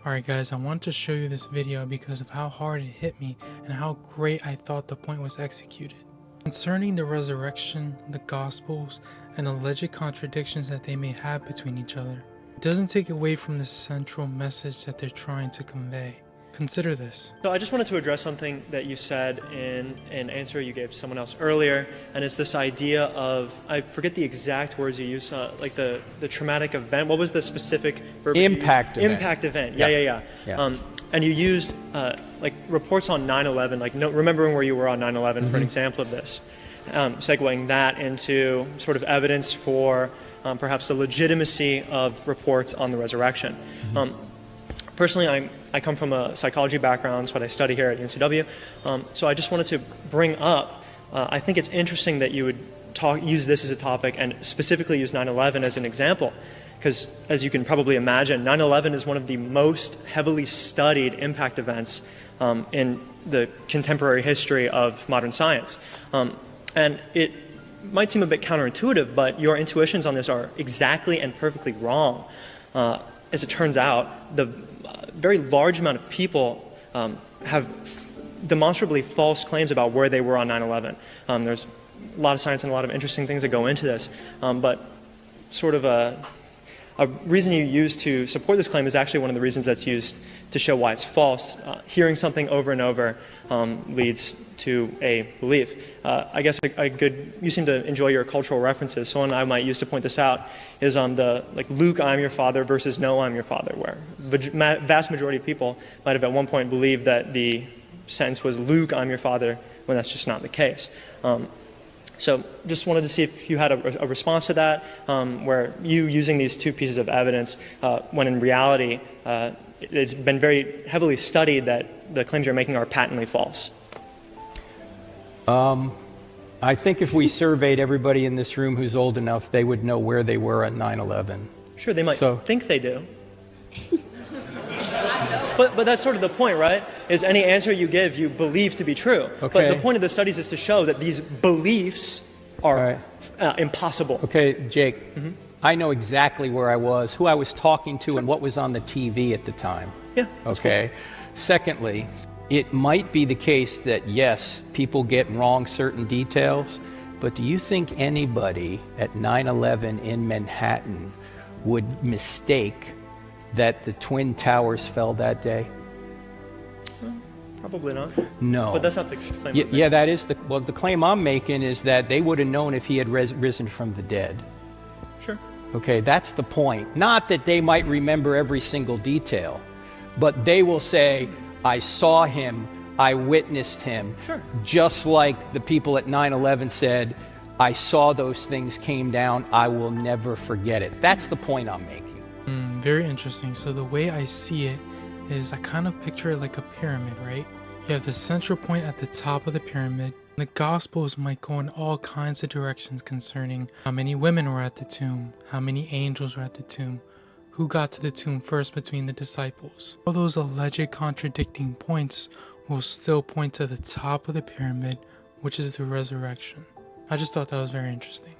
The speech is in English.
Alright guys, I want to show you this video because of how hard it hit me and how great I thought the point was executed. Concerning the resurrection, the Gospels, and alleged contradictions that they may have between each other, it doesn't take away from the central message that they're trying to convey. Consider this. So I just wanted to address something that you said in an answer you gave to someone else earlier, and it's this idea of, I forget the exact words you used, like the traumatic event. What was the specific verb? Impact event. Impact event. Yeah. And you used like reports on 9/11, like remembering where you were on 9/11 for an example of this, segueing that into sort of evidence for perhaps the legitimacy of reports on the resurrection. Personally, I come from a psychology background. It's what I study here at UNCW. So I just wanted to bring up, I think it's interesting that you would use this as a topic and specifically use 9/11 as an example. Because as you can probably imagine, 9/11 is one of the most heavily studied impact events in the contemporary history of modern science. And it might seem a bit counterintuitive, but your intuitions on this are exactly and perfectly wrong. As it turns out, the very large amount of people have demonstrably false claims about where they were on 9/11. There's a lot of science and a lot of interesting things that go into this, but sort of a reason you use to support this claim is actually one of the reasons that's used to show why it's false. Hearing something over and over leads to a belief. I guess you seem to enjoy your cultural references, so one I might use to point this out is on the Luke, I'm your father versus no, I'm your father, where the vast majority of people might have at one point believed that the sentence was Luke, I'm your father, when that's just not the case. So just wanted to see if you had a response to that, where you using these two pieces of evidence, when in reality it's been very heavily studied that the claims you're making are patently false. I think if we surveyed everybody in this room who's old enough, they would know where they were on 9/11. Sure, they might think they do. But that's sort of the point, right? Is any answer you give, you believe to be true. Okay. But the point of the studies is to show that these beliefs are impossible. Okay, Jake, I know exactly where I was, who I was talking to, and what was on the TV at the time. Yeah. That's okay. Cool. Secondly, it might be the case that, yes, people get wrong certain details, but do you think anybody at 9/11 in Manhattan would mistake that the Twin Towers fell that day? Probably not. No. But that's not the claim. Yeah, that is the claim I'm making is that they would have known if he had risen from the dead. Sure. Okay, that's the point. Not that they might remember every single detail, but they will say, I saw him, I witnessed him. Sure. Just like the people at 9/11 said, I saw those things came down, I will never forget it. That's the point I'm making. Very interesting. So the way I see it is I kind of picture it like a pyramid, right? You have the central point at the top of the pyramid. The Gospels might go in all kinds of directions concerning how many women were at the tomb, how many angels were at the tomb, who got to the tomb first between the disciples. All those alleged contradicting points will still point to the top of the pyramid, which is the resurrection. I just thought that was very interesting.